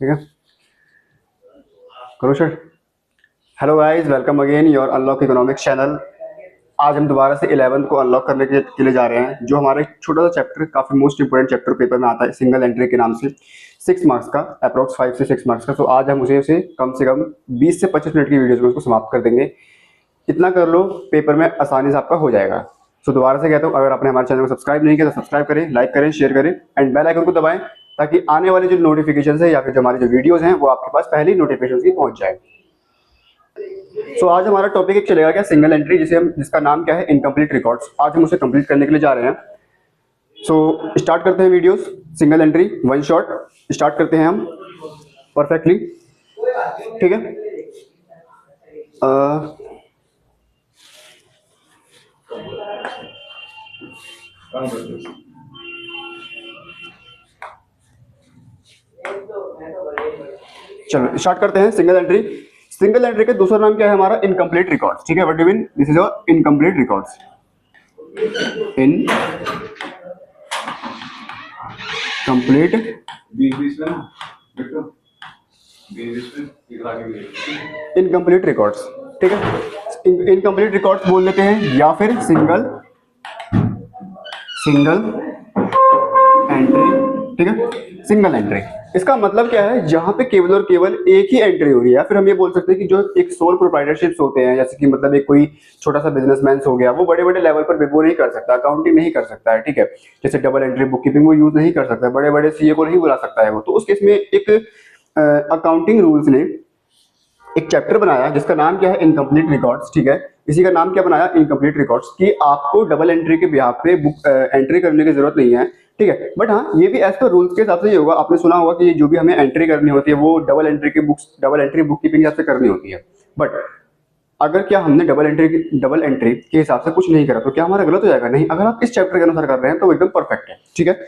ठीक है, करो sir. Hello guys, welcome again your unlock economics channel. आज हम दोबारा से 11th को अनलॉक करने के लिए जा रहे हैं, जो हमारा एक छोटा सा चैप्टर, काफी मोस्ट इंपोर्टेंट चैप्टर पेपर में आता है, सिंगल एंट्री के नाम से। 6 मार्क्स का, अप्रोक्स 5 से 6 मार्क्स का। तो आज हम उसे कम से कम 20 से 25 मिनट की वीडियोस में उसको समाप्त कर देंगे। इतना कर लो, पेपर में आसानी से आपका हो जाएगा। सो दोबारा से कहता हूँ, अगर आपने हमारे चैनल को सब्सक्राइब नहीं किया तो सब्सक्राइब करें, लाइक करें, शेयर करें एंड बेल आइकन को दबाएं, ताकि आने वाले जो नोटिफिकेशन है या फिर जो हमारी जो वीडियोस हैं वो आपके पास पहले ही नोटिफिकेशन की पहुंच जाए। सो आज हमारा टॉपिक एक चलेगा क्या, सिंगल एंट्री, जिसका नाम क्या है, इनकम्प्लीट रिकॉर्ड्स। आज हम उसे कंप्लीट करने के लिए जा रहे हैं। सो स्टार्ट करते हैं videos. Single entry one shot start करते हैं हम परफेक्टली। ठीक है, चलो स्टार्ट करते हैं। सिंगल एंट्री, सिंगल एंट्री का दूसरा नाम क्या है हमारा, इनकम्प्लीट रिकॉर्ड्स। ठीक है, what do mean, this is your incomplete records. Incomplete incomplete records. ठीक है, इनकम्प्लीट रिकॉर्ड्स बोल देते हैं, या फिर सिंगल एंट्री। ठीक है, सिंगल एंट्री, इसका मतलब क्या है, जहां पे केवल और केवल एक ही एंट्री हो रही है। या फिर हम ये बोल सकते हैं कि जो एक सोल प्रोप्राइटरशिप्स होते हैं, जैसे कि मतलब एक कोई छोटा सा बिजनेसमैन हो गया, वो बड़े बड़े लेवल पर वो नहीं कर सकता, अकाउंटिंग नहीं कर सकता है। ठीक है, जैसे डबल एंट्री बुक कीपिंग वो यूज नहीं कर सकता, बड़े बड़े सीए को नहीं बुला सकता है वो। तो उस केस में एक अकाउंटिंग रूल्स ने एक चैप्टर बनाया जिसका नाम क्या है, इनकम्प्लीट रिकॉर्ड्स। ठीक है, इसी का नाम क्या बनाया, इनकम्प्लीट रिकॉर्ड्स, कि आपको डबल एंट्री के बिहाफ पे बुक एंट्री करने की जरूरत नहीं है। ठीक है, बट हाँ, ये भी एज पर रूल्स के हिसाब से ये होगा। आपने सुना होगा कि जो भी हमें एंट्री करनी होती है वो डबल एंट्री बुक कीपिंग हिसाब से करनी होती है। बट अगर क्या हमने डबल एंट्री के हिसाब से कुछ नहीं करा तो क्या हमारा गलत हो जाएगा? नहीं, अगर आप इस चैप्टर के अनुसार कर रहे हैं तो एकदम परफेक्ट है। ठीक है,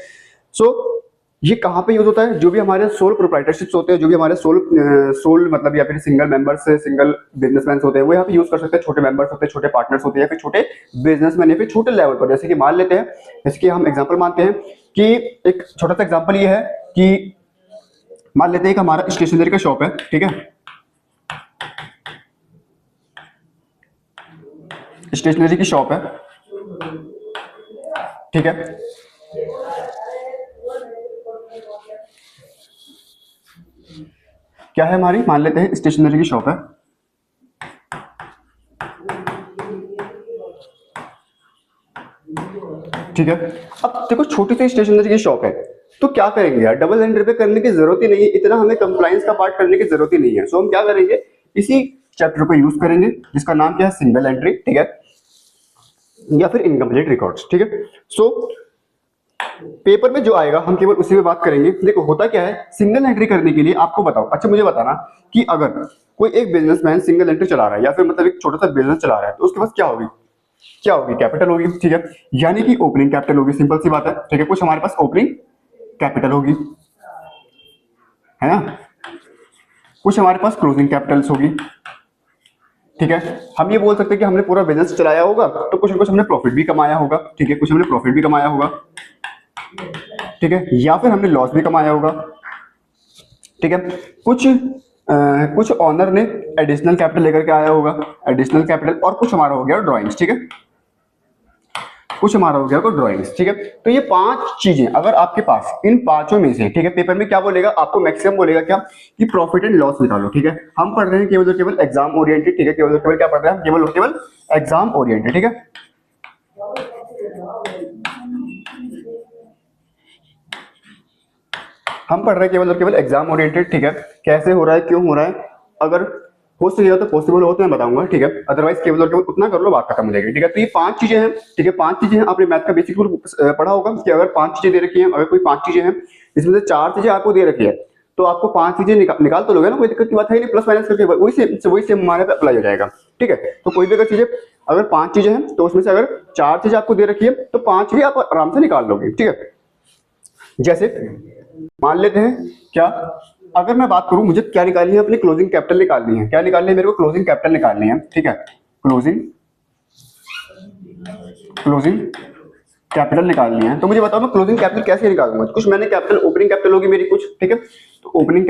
सो ये कहाँ पे यूज होता है, जो भी हमारे सोल प्रोप्राइटरशिप्स होते हैं, जो भी हमारे सोल मतलब या फिर सिंगल मेंबर्स, सिंगल बिजनेसमैन होते हैं, वो यहाँ पे यूज कर सकते हैं। छोटे मेंबर्स होते हैं, छोटे पार्टनर्स होते हैं, या फिर छोटे बिजनेसमैन, या फिर छोटे लेवल पर। जैसे कि मान लेते हैं, जैसे कि हम एग्जांपल मानते हैं कि एक छोटा सा एग्जांपल ये है कि मान लेते हैं कि हमारा स्टेशनरी का शॉप है। ठीक है, स्टेशनरी की शॉप है। ठीक है, क्या है हमारी, मान लेते हैं स्टेशनरी की शॉप है। ठीक है, अब देखो छोटी सी स्टेशनरी की शॉप है, तो क्या करेंगे यार, डबल एंट्री पे करने की जरूरत ही नहीं है, इतना हमें कंप्लायंस का पार्ट करने की जरूरत ही नहीं है। सो हम क्या करेंगे, इसी चैप्टर को यूज करेंगे जिसका नाम क्या है, सिंगल एंट्री। ठीक है, या फिर इनकम्प्लीट रिकॉर्ड्स। ठीक है, सो पेपर में जो आएगा हम केवल उसी में बात करेंगे। देखो होता क्या है, सिंगल एंट्री करने के लिए आपको बताओ, अच्छा मुझे बताना कि अगर कोई एक बिजनेसमैन सिंगल एंट्री चला रहा है, या फिर मतलब एक छोटा सा बिजनेस चला रहा है, तो उसके पास क्या होगी, कैपिटल होगी। ठीक है, यानी कि ओपनिंग कैपिटल होगी, सिंपल सी बात है। ठीक है, कुछ हमारे पास ओपनिंग कैपिटल होगी, है ना, कुछ हमारे पास क्लोजिंग कैपिटल्स होगी। ठीक है, हम ये बोल सकते हैं कि हमने पूरा बिजनेस चलाया होगा तो कुछ ना कुछ हमने प्रॉफिट भी कमाया होगा। ठीक है, कुछ हमने प्रॉफिट भी कमाया होगा। ठीक है, या फिर हमने लॉस भी कमाया होगा। ठीक है, कुछ ऑनर ने एडिशनल कैपिटल लेकर के आया होगा, एडिशनल कैपिटल, और कुछ हमारा हो गया ड्राइंग्स। ठीक है, कुछ हमारा हो गया ड्राइंग्स। ठीक है, तो ये 5 चीजें अगर आपके पास, इन पांचों में से, ठीक है, पेपर में क्या बोलेगा आपको, मैक्सिमम बोलेगा क्या, कि प्रॉफिट एंड लॉस निकालो। ठीक है, हम पढ़ रहे हैं केवल और केवल एग्जाम ओरिएंटेड। ठीक है, केवल और केवल क्या पढ़ रहे हैं हम, केवल और केवल एग्जाम ओरिएंटेड। ठीक है, हम पढ़ रहे हैं केवल और केवल एग्जाम ओरिएंटेड। ठीक है, कैसे हो रहा है, क्यों हो रहा है, अगर हो सके तो पॉसिबल हो तो मैं बताऊंगा। ठीक है, अदरवाइज केवल और केवल उतना कर लो, बात खत्म हो जाएगी। ठीक है, तो ये 5 चीजें हैं। ठीक है, 5 चीजें हैं, आपने मैथ का बेसिक रूल पढ़ा होगा कि अगर 5 चीजें दे रखी हैं, अगर कोई 5 चीजें हैं, इसमें से 4 चीजें आपको दे रखी है, तो आपको 5 चीजें निकाल तो लोगे ना, कोई दिक्कत की बात है नहीं, प्लस माइनस करके वही सेम हमारे पे अप्लाई हो जाएगा। ठीक है, तो कोई भी अगर चीजें, अगर 5 चीजें हैं तो उसमें से अगर 4 चीजें आपको दे रखी है तो 5 भी आप आराम से निकाल लोगे। ठीक है, जैसे मान लेते हैं क्या, अगर मैं बात करूं, मुझे क्या निकालनी है, अपनी क्लोजिंग कैपिटल निकालनी है। क्या निकालनी है मेरे को, क्लोजिंग कैपिटल निकालनी है। ठीक है, क्लोजिंग कैपिटल निकालनी है, तो मुझे बताओ मैं क्लोजिंग कैपिटल कैसे निकालूंगा। कुछ मैंने कैपिटल, ओपनिंग कैपिटल होगी मेरी कुछ, ठीक है, तो ओपनिंग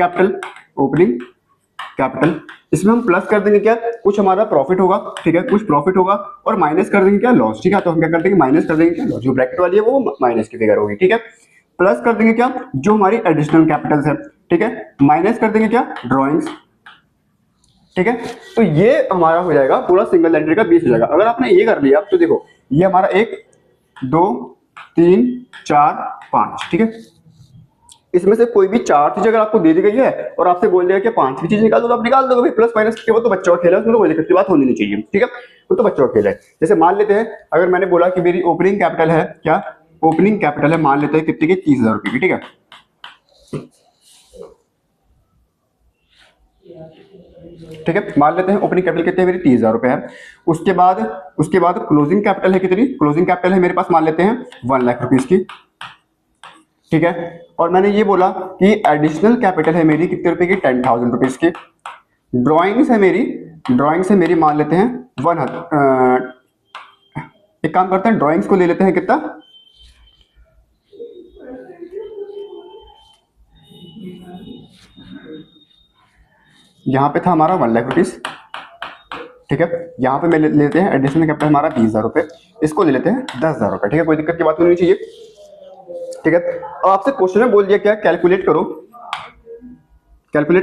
कैपिटल इसमें हम प्लस कर देंगे क्या, कुछ हमारा प्रॉफिट होगा, ठीक है, कुछ प्रॉफिट होगा, और माइनस कर देंगे क्या, लॉस, ठीक है। तो हम क्या कर देंगे, माइनस कर देंगे क्या, लॉस, जो ब्रैकेट वाली है वो माइनस की फिगर होगी, ठीक है। प्लस कर देंगे क्या, जो हमारी एडिशनल कैपिटल्स है, ठीक है, माइनस कर देंगे क्या, ड्रॉइंग्स, ठीक है। तो ये हमारा हो जाएगा पूरा सिंगल एंट्री का 20 हो जाएगा। अगर आपने ये कर लिया तो देखो ये हमारा 1 2 3 4 5, ठीक है, इसमें से कोई भी 4 चीज अगर आपको दे दी गई है और आपसे बोल दिया कि 5वीं चीज निकाल दो, तो आप निकाल दोगे भाई, प्लस माइनस के, वो तो बच्चों का खेल है, उसमें तो कोई दिक्कत की बात होनी नहीं चाहिए, ठीक है, वो तो बच्चों का खेल है। जैसे मान लेते हैं अगर मैंने बोला कि मेरी ओपनिंग कैपिटल है क्या, ओपनिंग कैपिटल है, मान लेते हैं कितने की, 30,000 रुपए की, ठीक है, ठीक है, मान लेते हैं ओपनिंग कैपिटल कितने मेरी 30,000 रुपए है। उसके बाद क्लोजिंग कैपिटल है कितनी, क्लोजिंग कैपिटल है मेरे पास मान लेते हैं 1 लाख रुपीज की, ठीक है, और मैंने ये बोला कि एडिशनल कैपिटल है मेरी कितने रुपए की, 10,000 रुपीज की। ड्रॉइंग्स है मेरी मान लेते हैं 100, एक काम करते हैं ड्रॉइंग्स को ले लेते हैं कितना, यहां पे था हमारा 1 लाख रुपीज, ठीक है, यहाँ पे लेते हैं एडिशनल कैपिटल हमारा 20,000 रुपए, इसको ले लेते हैं 10,000 रुपए, ठीक है, कोई दिक्कत की बात नहीं चाहिए, ठीक है। अब आपसे क्वेश्चन में बोल दिया क्या, कैलकुलेट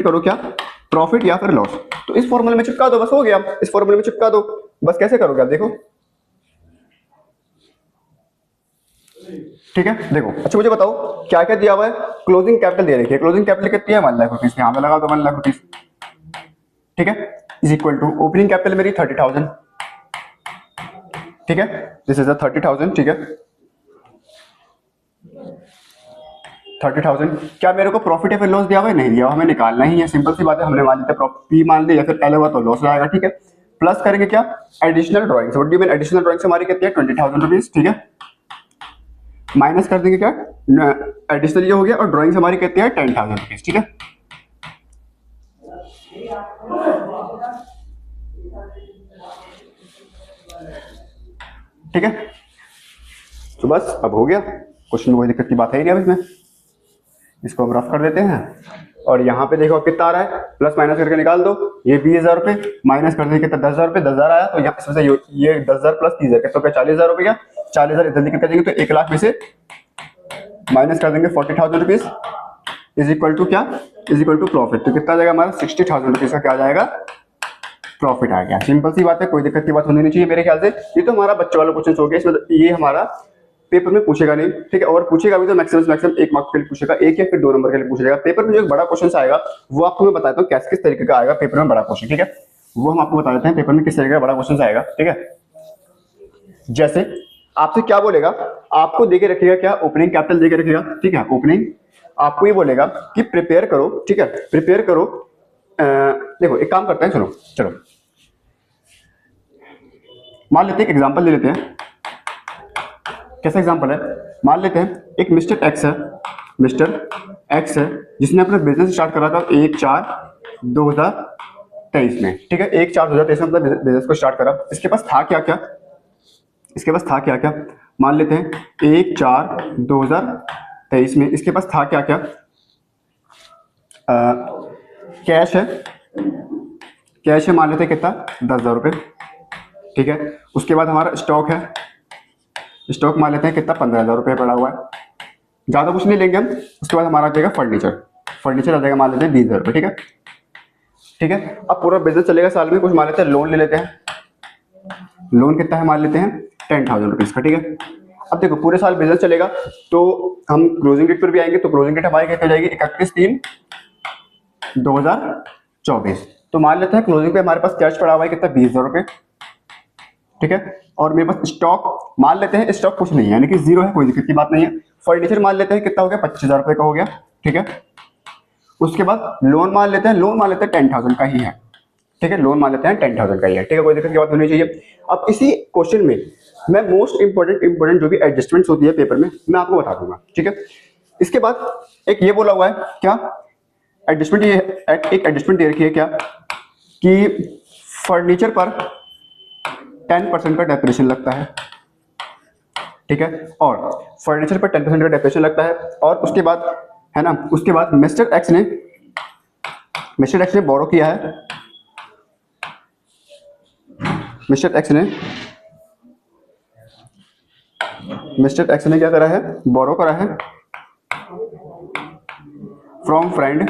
करो क्या, प्रॉफिट या फिर लॉस, तो इस फॉर्मूले में चिपका दो, बस हो गया, इस फॉर्मूले में चिपका दो, बस कैसे करोगे आप देखो, ठीक है, देखो। अच्छा मुझे बताओ क्या क्या दिया हुआ है, क्लोजिंग कैपिटल दे रखी है, क्लोजिंग कैपिटल कितनी है, 1 लाख रुपीज, यहाँ पे लगा दो 1 लाख रुपीज, ठीक है, is equal to opening capital मेरी 30,000, ठीक है, दिस इज 30,000, ठीक है, 30,000। क्या मेरे को प्रॉफिट या फिर लॉस दिया हुआ है, नहीं दिया हुआ, हमें निकालना ही है, सिंपल सी बात है, हमने मान लिया पी मान लिया, या फिर पहले हुआ तो लॉस आएगा, ठीक है। प्लस करेंगे क्या, additional drawings, what do mean additional drawings हमारी कितनी है, 20,000 रुपीज, ठीक है, माइनस कर देंगे क्या, एडिशनल ये हो गया, और ड्रॉइंग्स हमारी कितनी है, 10,000 रुपीज, ठीक है, ठीक है। तो बस अब हो गया, क्वेश्चन में कोई दिक्कत की बात है ही नहीं। अब इसमें इसको हम रफ कर देते हैं, और यहाँ पे देखो कितना आ रहा है, प्लस माइनस करके निकाल दो, ये 20,000 रुपए माइनस कर देंगे कितना, 10,000 रुपए, 10,000 आया, तो यहाँ इसमें से ये 10,000 प्लस 30,000 कितना हो गया, 40,000 रुपए, 40,000 इधर निकल कर देंगे, तो 1 लाख में से माइनस कर देंगे 40,000 रुपीज, इज इक्वल टू क्या, इज इक्वल टू प्रॉफिट, तो कितना आ जाएगा हमारा 60,000 रुपीज का क्या आ जाएगा, प्रॉफिट आ गया। सिंपल सी बात है, कोई दिक्कत की बात होनी नहीं चाहिए मेरे ख्याल से। ये तो हमारा बच्चों वाला क्वेश्चन हो गया, इसमें ये हमारा पेपर में पूछेगा नहीं, ठीक है, और पूछेगा भी तो मैक्सिमम 1 मार्क्स के लिए पूछेगा, 1 या फिर 2 नंबर के लिए पूछेगा। पेपर में जो एक बड़ा क्वेश्चन आएगा वो आपको मैं बताता हूँ किस तरीके का आएगा पेपर में बड़ा क्वेश्चन, ठीक है, वो हम आपको बता देते हैं पेपर में किस तरीके का बड़ा क्वेश्चन आएगा, ठीक है। जैसे आपसे क्या बोलेगा, आपको देके रखेगा क्या, ओपनिंग कैपिटल देके रखेगा, ठीक है, ओपनिंग आपको ये बोलेगा कि प्रिपेयर करो, ठीक है, प्रिपेयर करो, देखो एक काम करते हैं, चलो मान लेते हैं, एग्जांपल ले लेते हैं, कैसा एग्जांपल है, मान लेते हैं एक मिस्टर एक्स है जिसने अपना बिजनेस स्टार्ट करा था 1/4/2023 में, ठीक है, 1/4/2023 में अपना बिजनेस को स्टार्ट करा। इसके पास था क्या क्या, मान लेते हैं 1/4/2023 में इसके पास था क्या क्या, कैश है मान लेते हैं कितना, 10,000 रुपये, ठीक है। उसके बाद हमारा स्टॉक है, स्टॉक मान लेते हैं कितना, 15,000 रुपये पड़ा हुआ है, ज्यादा कुछ नहीं लेंगे हम। उसके बाद हमारा आ जाएगा फर्नीचर आ जाएगा मान लेते हैं 20,000 रुपये, ठीक है। अब पूरा बिजनेस चलेगा साल में, कुछ मान लेते हैं लोन ले लेते हैं, लोन कितना है मान लेते हैं 10,000 रुपीज का, ठीक है। अब देखो पूरे साल बिजनेस चलेगा तो हम क्लोजिंग डेट पर भी आएंगे, तो क्लोजिंग डेट हमारी क्या हो जाएगी, 31/3/2024। तो मान लेते हैं क्लोजिंग पे हमारे पास कैश पड़ा हुआ है कितना, 20,000 रुपये, ठीक है। और मेरे पास स्टॉक मान लेते हैं, स्टॉक कुछ नहीं है यानी कि जीरो है, कोई दिक्कत की बात नहीं है। फर्नीचर मान लेते हैं कितना हो गया, 25,000 रुपये का हो गया, ठीक है। उसके बाद लोन मान लेते हैं 10,000 का ही है, ठीक है, लोन मान लेते हैं 10,000 का ही है, ठीक है, कोई दिक्कत की बात होनी चाहिए। अब इसी क्वेश्चन में मैं मोस्ट इंपोर्टेंट जो भी एडजस्टमेंट्स होती है पेपर में मैं आपको बता दूंगा, ठीक है। इसके बाद एक ये बोला हुआ है क्या, एडजस्टमेंट, ये एक एडजस्टमेंट दे रखी है क्या कि फर्नीचर पर 10% का डेप्रिसिएशन लगता है, ठीक है। और फर्नीचर पर 10% का डेप्रिसिएशन लगता है। और उसके बाद है ना, उसके बाद मिस्टर एक्स ने बोरो किया है, मिस्टर एक्स ने क्या करा है, बोरो करा है फ्रॉम फ्रेंड,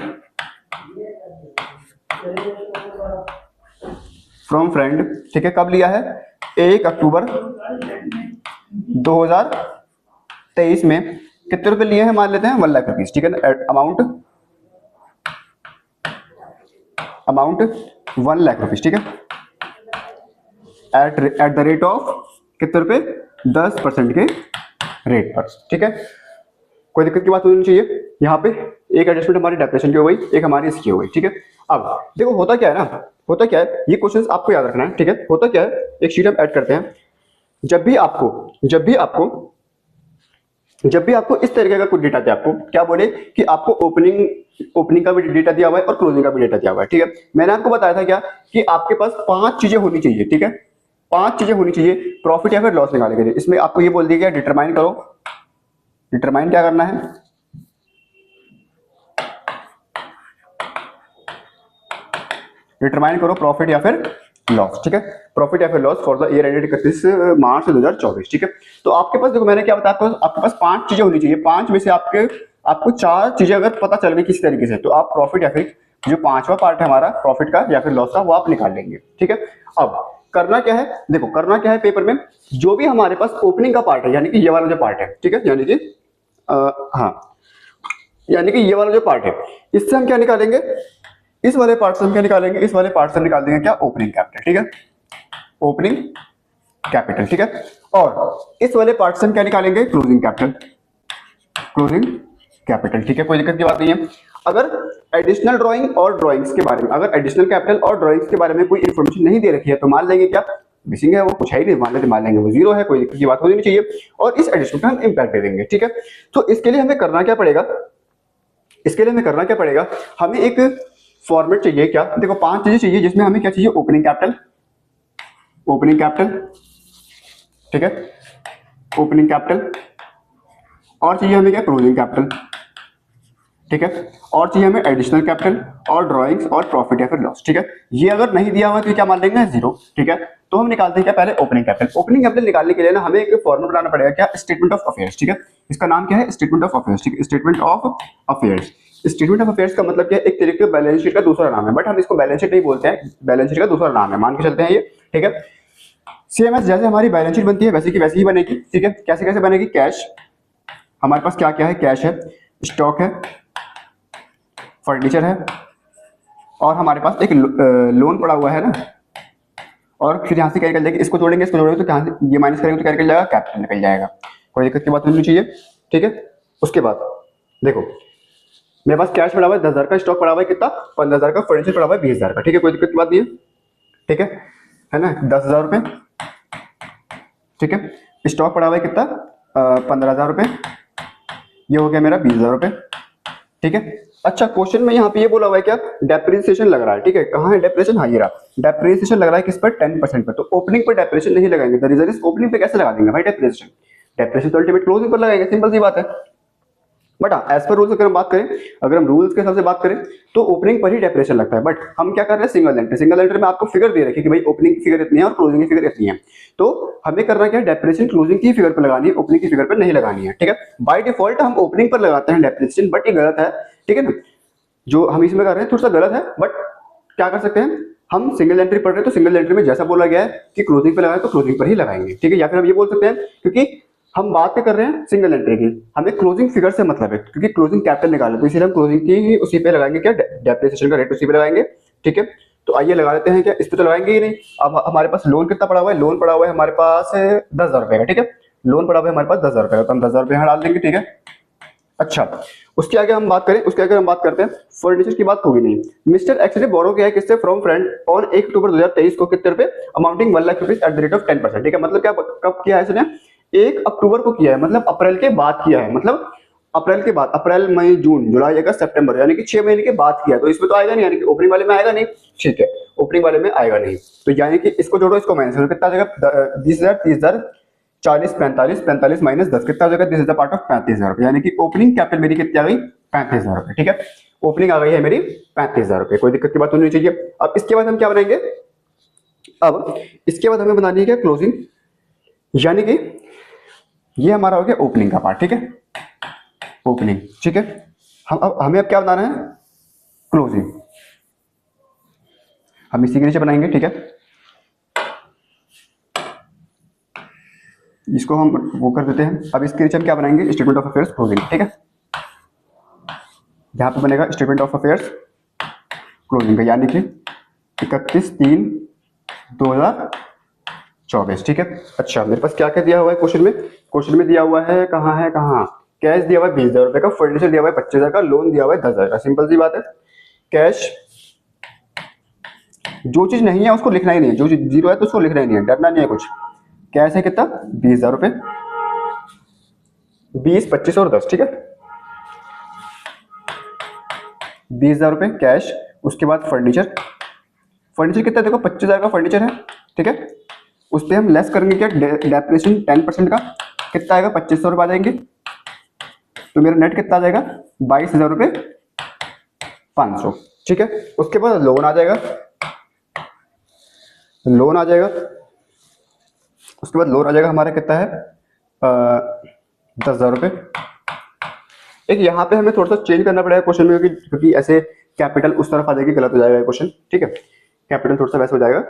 ठीक है। कब लिया है, 1 अक्टूबर 2023 में। कितने रुपए लिए हैं, मान लेते हैं 1 लाख रुपीज, ठीक है ना। अमाउंट 1 लाख रुपीज, ठीक है। एट द रेट ऑफ कितने रुपए, 10% के रेट पर, ठीक है। कोई दिक्कत की बात होनी चाहिए। यहाँ पे एक एडजस्टमेंट हमारी डेप्रिसिएशन की हो गई, एक हमारी इसकी हो गई, ठीक है। अब देखो होता क्या है ना, होता क्या है, ये क्वेश्चंस आपको याद रखना है, ठीक है। होता क्या है, एक शीट हम ऐड करते हैं। जब भी आपको इस तरीके का कुछ डेटा दिया, आपको क्या बोले कि आपको ओपनिंग का भी डेटा दिया हुआ है और क्लोजिंग का भी डेटा दिया हुआ है, ठीक है। मैंने आपको बताया था क्या कि आपके पास 5 चीजें होनी चाहिए, ठीक है। 5 चीजें होनी चाहिए प्रॉफिट या फिर लॉस निकालने के लिए। इसमें आपको ये बोल दिया गया डिटरमाइन करो, डिटरमाइन क्या करना है, डिटरमाइन करो प्रॉफिट या फिर लॉस, ठीक है। प्रॉफिट या फिर loss for the year ended 31 मार्च 2024, ठीक है। तो आपके पास देखो मैंने क्या बताया, आपके पास 5 चीजें होनी चाहिए। 5 में से आपको 4 चीजें अगर पता चल गई किसी तरीके से, तो आप प्रॉफिट या फिर जो 5वां पार्ट है हमारा प्रॉफिट का या फिर लॉस का, वो आप निकाल लेंगे, ठीक है। अब करना क्या है, देखो करना क्या है, पेपर में जो भी हमारे पास ओपनिंग का पार्ट है, यानी कि ये वाला जो पार्ट है, ठीक है, यानी कि यानी कि ये वाला जो पार्ट है, इससे हम क्या निकालेंगे, इस वाले पार्ट से हम क्या निकालेंगे, इस वाले पार्ट से निकाल देंगे क्या, ओपनिंग कैपिटल, ठीक है, ओपनिंग कैपिटल, ठीक है। और इस वाले पार्ट से हम क्या निकालेंगे, क्लोजिंग कैपिटल, ठीक है। कोई दिक्कत की बात नहीं है। अगर एडिशनल ड्राइंग और ड्राइंग्स के बारे में, अगर एडिशनल कैपिटल और ड्राइंग्स के बारे में कोई इन्फॉर्मेशन नहीं दे रखी है, तो मान लेंगे क्या मिसिंग है, वो कुछ है ही नहीं, मान लेंगे वो 0 है, कोई दिक्कत की बात होनी नहीं चाहिए। और इस एडिशन का हम इंपैक्ट दे देंगे, ठीक है। तो इसके लिए हमें करना क्या पड़ेगा, हमें एक फॉर्मेट चाहिए क्या, देखो 5 चीजें चाहिए, जिसमें हमें क्या चाहिए, ओपनिंग कैपिटल, ठीक है, ओपनिंग कैपिटल। और चाहिए हमें क्या, क्लोजिंग कैपिटल, ठीक है। और चाहिए हमें एडिशनल कैपिटल और ड्राइंग्स और प्रॉफिट या फिर लॉस, ठीक है। ये अगर नहीं दिया हुआ तो क्या मान लेंगे, 0, ठीक है। तो हम निकालते हैं क्या, पहले ओपनिंग कैपिटल। ओपनिंग कैपिटल निकालने के लिए ना हमें एक फॉर्मूला बनाना पड़ेगा, क्या, स्टेटमेंट ऑफ अफेयर्स, ठीक है। इसका नाम क्या है, स्टेटमेंट ऑफ अफेयर्स, ठीक है, statement of affairs. Statement of affairs का मतलब क्या है, एक तरीके का बैलेंस शीट का दूसरा नाम है, बट हम इसको बैलेंस शीट नहीं बोलते हैं, बैलेंस शीट का दूसरा नाम है, मान के चलते हैं ये, ठीक है। CMS जैसे हमारी बैलेंस शीट बनती है वैसे की वैसे ही बनेगी, ठीक है। कैसे बनेगी, कैश, हमारे पास क्या क्या है, कैश है, स्टॉक है, फर्नीचर है, और हमारे पास एक लोन पड़ा हुआ है ना, और फिर यहाँ से क्या निकल जाएगी, इसको जोड़ेंगे तो कहाँ से ये माइनस करेंगे तो क्या निकल जाएगा, कैपिटल निकल जाएगा। कोई दिक्कत की बात होनी चाहिए, ठीक है। उसके बाद देखो मेरे पास कैश पड़ा हुआ है 10,000 का, स्टॉक पड़ा हुआ है कितना, 15,000 का, फर्नीचर पड़ा हुआ है 20,000 का, ठीक है। कोई दिक्कत की बात नहीं है, ठीक है ना, 10,000 रुपये, ठीक है। स्टॉक पड़ा हुआ है कितना, 15,000 रुपये, ये हो गया मेरा 20,000 रुपये, ठीक है। अच्छा क्वेश्चन में यहाँ पे ये बोला हुआ है क्या, डेप्रिसिएशन लग रहा है, ठीक है। कहाँ है डेप्रिसिएशन, हाँ ये रहा, डेप्रिसिएशन लग रहा है किस पर, 10% पर। तो ओपनिंग पर डेप्रिसिएशन नहीं लगाएंगे, द रीजन इज ओपनिंग पे कैसे लगा देंगे भाई डेप्रिसिएशन तो अल्टीमेट क्लोजिंग पर लगाएंगे, सिंपल सी बात है। बट हाँ एज पर रूल्स अगर हम बात करें, अगर हम रूल्स के हिसाब से बात करें तो ओपनिंग पर ही डेप्रिसिएशन लगता है। बट हम क्या कर रहे हैं, सिंगल एंट्री में आपको फिगर दे रखी है कि भाई ओपनिंग की फिगर इतनी है और क्लोजिंग की फिगर इतनी है, तो हमें करना क्या है, डेप्रिसिएशन क्लोजिंग की फिगर पर लगानी है, ओपनिंग की फिगर पर नहीं लगानी है, ठीक है। बाय डिफॉल्ट हम ओपनिंग पर लगाते हैं डेप्रिसिएशन, बट ये गलत है, ठीक है ना। जो हम इसमें कर रहे हैं थोड़ा सा गलत है, बट क्या कर सकते हैं, हम सिंगल एंट्री पढ़ रहे हैं तो सिंगल एंट्री में जैसा बोला गया है कि क्लोजिंग पे लगाए तो क्लोजिंग पर ही लगाएंगे, ठीक है। या फिर हम ये बोल सकते हैं, क्योंकि हम बात कर रहे हैं सिंगल एंट्री की, हमें क्लोजिंग फिगर से मतलब है, क्योंकि क्लोजिंग कैपिटल निकाले, तो इसलिए हम क्लोजिंग की ही उसी पे लगाएंगे, क्या, डेप्रिसिएशन का रेट उसी पे लगाएंगे, ठीक है। तो आइए लगा लेते हैं, क्या इस पे तो लगाएंगे ही नहीं। अब हमारे पास लोन कितना पड़ा हुआ है, लोन पड़ा हुआ है हमारे पास 10,000 रुपए का, ठीक है। लोन पड़ा हुआ है हमारे पास 10,000 रुपए का, तो हम 10,000 रुपए यहाँ डाल देंगे, ठीक है। अच्छा उसके आगे हम बात करते हैं, फर्नीचर की बात होगी नहीं। मिस्टर एक्स ने बोरो किया है किससे, फ्रॉम फ्रेंड ऑन 1 अक्टूबर 2023 को, कितने रुपए, amounting 1 lakh rupees at the rate of 10%, ठीक है। मतलब क्या, कब किया है इसने, 1 अक्टूबर को किया है, मतलब अप्रैल के बाद किया है, मतलब अप्रैल के बाद, अप्रैल मई जून जुलाई अगस्त सितंबर, यानी कि 6 महीने के बाद किया है। तो इसमें तो आएगा नहीं, यानी कि ओपनिंग वाले में आएगा नहीं, ठीक है, ओपनिंग वाले में आएगा नहीं। तो यानी कि इसको जोड़ो, इसको माइनस करो, कितना आ जाएगा, 20,000, 30,000, 40, 45, 45 माइनस 10 कितना हो जाएगा? This is the part of 35,000 रुपये, यानी कि ओपनिंग कैपिटल मेरी कितनी आ गई? 35,000 रुपये। ठीक है, ओपनिंग आ गई है मेरी 35,000 रुपये, कोई दिक्कत की बात होनी चाहिए। अब इसके बाद हम क्या बनाएंगे? अब इसके बाद हमें बनानी है क्या? क्लोजिंग, यानी कि ये हमारा हो गया ओपनिंग का पार्ट। ठीक है, ओपनिंग। ठीक है, हमें अब क्या बनाना है? क्लोजिंग। हम इसी के नीचे बनाएंगे। ठीक है, इसको हम वो कर देते हैं। अब इसके नीचे हम क्या बनाएंगे? Statement of affairs closing. ठीक है, यहाँ पे बनेगा स्टेटमेंट ऑफ अफेयर्स क्लोजिंग का, यानी कि 31/3/2024। ठीक है, अच्छा मेरे पास क्या क्या दिया हुआ है क्वेश्चन में? क्वेश्चन में दिया हुआ है, कहाँ है, कहाँ? कैश दिया हुआ है 20,000 रुपए का, फर्नीचर दिया हुआ है 25,000 का, लोन दिया हुआ है 10,000 का। सिंपल सी बात है, कैश जो चीज नहीं है उसको लिखना ही नहीं है, जो चीज जीरो है तो उसको लिखना ही नहीं है, डरना नहीं है कुछ। कैश है कितना? 20,000 रुपए, 20, 25 और 10। ठीक है, 20,000 रुपए कैश। उसके बाद फर्नीचर, फर्नीचर कितना? देखो 25,000 का फर्नीचर है। ठीक है, उस पर हम लेस करेंगे क्या? डेप्रिसिएशन 10% का, कितना आएगा? 2500 रुपये आ जाएंगे। तो मेरा नेट कितना आ जाएगा? 22,000 रुपये 500। ठीक है, उसके बाद लोन आ जाएगा, लोन आ जाएगा। उसके बाद लोन आ जाएगा हमारा कितना है? 10,000 रुपये। एक यहाँ पे हमें थोड़ा सा चेंज करना पड़ेगा क्वेश्चन में, क्योंकि ऐसे कैपिटल उस तरफ आ जाएगी, गलत हो जाएगा क्वेश्चन। ठीक है, कैपिटल थोड़ा सा वैसे हो जाएगा।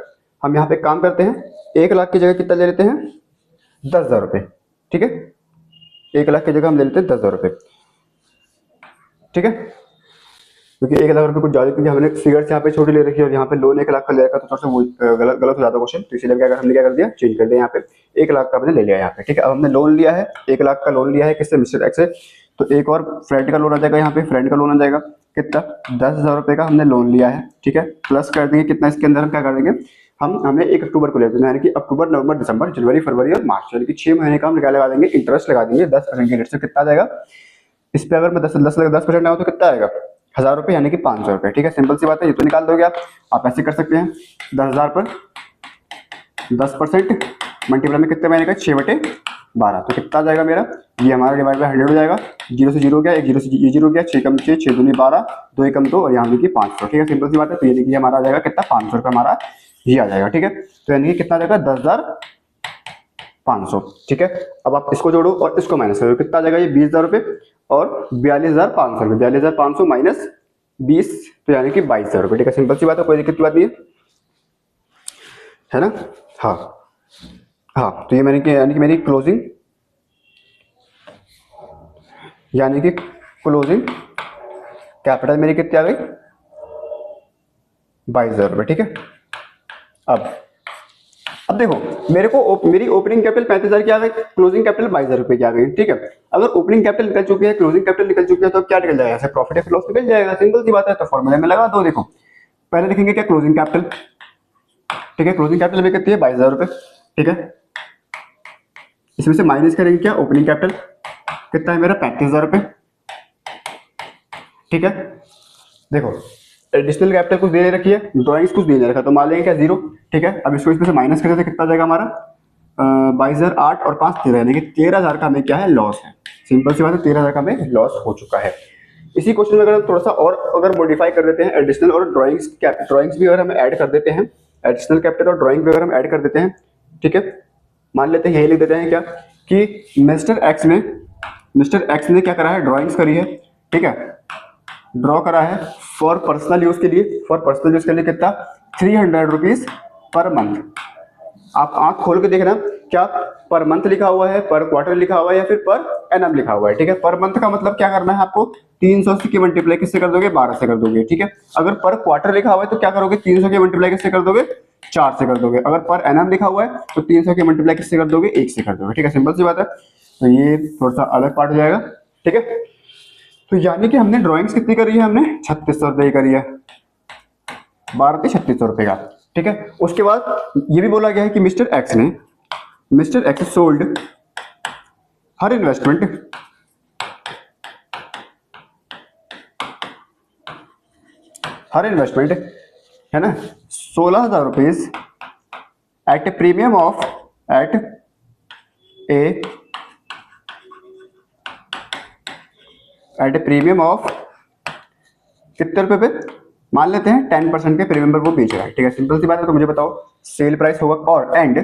हम यहाँ पे काम करते हैं, 1 लाख की जगह कितना ले लेते हैं? 10,000 रुपये। ठीक है, 1 लाख की जगह हम ले लेते हैं 10,000 रुपये। ठीक है, क्योंकि 1 लाख रुपये कुछ ज्यादा, क्योंकि हमने फिगर्स यहाँ पे छोटी ले रखी है और यहाँ पे लोन 1 लाख का ले रखा, तो थोड़ा सा वो गलत हो जाता क्वेश्चन। तो इसीलिए क्या हमने क्या कर दिया? चेंज कर दिया, यहाँ पे 1 लाख का हमने ले लिया यहाँ पे। ठीक है, अब हमने लोन लिया है, 1 लाख का लोन लिया है, किससे? मिस्टर एक्स से। तो एक और फ्रेंड का लोन आ जाएगा, यहाँ पे फ्रेंड का लोन आ जाएगा कितना? 10,000 रुपये का हमने लोन लिया है। ठीक है, प्लस कर देंगे कितना इसके अंदर? हम क्या कर देंगे? हमने 1 अक्टूबर को ले देना, यानी कि अक्टूबर, नवंबर, दिसंबर, जनवरी, फरवरी और मार्च, यानी कि 6 महीने का हम क्या लगा देंगे? इंटरेस्ट लगा देंगे 10% के रेट से। कितना आ जाएगा इस पे? अगर मैं 10% ना हो तो कितना आएगा? 1,000 रुपये, यानी कि 500 रुपये। ठीक है, सिंपल सी बात है, ये तो निकाल दोगे आप ऐसे कर सकते हैं। 10,000 पर 10% मल्टीप्लाई में कितने महीने का? 6/12। तो कितना आ जाएगा मेरा? ये हमारा डिवाइड बाय 100 हो जाएगा। 0 से 0 हो गया, 1 0 से ये 0 हो गया, 6 कम 6, 6 दूनी 12, 2 1 कम 2 और यहाँ देखिए 500। ठीक है, सिंपल सी बात है। तो ये देखिए हमारा आ जाएगा कितना? 500 रुपये हमारा ये आ जाएगा। ठीक है, तो यानी कि कितना आ जाएगा? 10,500। ठीक है, अब आप इसको जोड़ो और इसको माइनस करो, कितना आ जाएगा? ये 20,000 रुपये और 42,500 रुपये, 42,500 माइनस 20, तो यानी कि 22,000 रुपये। ठीक है, सिंपल सी बात है, कोई दिक्कत की बात नहीं है ना? हाँ हाँ, तो ये मैंने कि यानी कि मेरी क्लोजिंग, यानी कि क्लोजिंग कैपिटल मेरी कितनी आ गई? 22,000 रुपये। ठीक है, अब देखो मेरे को मेरी ओपनिंग कैपिटल 35,000 की आ गई, क्लोजिंग कैपिटल 22,000 रुपये की आ गई। ठीक है, अगर ओपनिंग कैपिटल निकल चुकी है, क्लोजिंग कैपिटल निकल चुकी है, तो अब क्या निकल जाएगा? ऐसे प्रॉफिट या लॉस निकल जाएगा, सिंपल सी बात है। तो फॉर्मूले में लगा दो। देखो पहले लिखेंगे क्या? Closing capital. ठीक है, क्लोजिंग कैपिटल में कितनी है? 22,000 रुपये। ठीक है, इसमें से माइनस करेंगे क्या? ओपनिंग कैपिटल कितना है मेरा? 35,000 रुपये। ठीक है, देखो एडिशनल कैपिटल कुछ दे रखी है, ड्राइंग्स कुछ दे रखा, तो मान लेंगे क्या? 0। ठीक है, अब इसको इसमें से माइनस करें तो कितना जाएगा हमारा? 22,000, 8 और 5 13, यानी कि 13,000 का हमें क्या है? लॉस है। सिंपल सी बात है, 13,000 का हमें लॉस हो चुका है। इसी क्वेश्चन में अगर हम थोड़ा सा और अगर मॉडिफाई कर देते हैं, एडिशनल और ड्राइंग्स भी अगर हम ऐड कर देते हैं, एडिशनल कैपिटल और ड्राइंग भी अगर हम ऐड कर देते हैं, ठीक है, मान लेते हैं यही लिख देते हैं क्या कि मिस्टर एक्स ने क्या करा है? ड्राइंग्स करी है। ठीक है, ड्रॉ करा है फॉर पर्सनल यूज के लिए। फॉर पर्सनल यूज के लिए कितना? 300 रुपीज पर मंथ। आप आंख खोल के देखना, क्या पर मंथ लिखा हुआ है, पर क्वार्टर लिखा हुआ है, या फिर पर एनम लिखा हुआ है। ठीक है, पर मंथ का मतलब क्या करना है आपको? 300 की मल्टीप्लाई किससे कर दोगे? 12 से कर दोगे। ठीक है, अगर पर क्वार्टर लिखा हुआ है तो क्या करोगे? 300 की मल्टीप्लाई किससे कर दोगे? 4 से कर दोगे। अगर पर एनम लिखा हुआ है तो 300 की मल्टीप्लाई किससे कर दोगे? 1 से कर दोगे। ठीक है, सिंपल सी बात है। तो ये थोड़ा सा अलग पार्ट हो जाएगा। ठीक है, तो यानी कि हमने ड्राइंग्स कितनी करी है? हमने 3600 रुपये करी है, 12 3600 रुपये का। ठीक है, उसके बाद ये भी बोला गया है कि mister X sold her investment है ना 16,000 rupees at a premium of a at a premium of कितने रुपए पे, मान लेते हैं 10% के प्रीमियम पर वो बेच रहा है, ठीक है, सिंपल सी बात है। तो मुझे बताओ सेल प्राइस होगा और एंड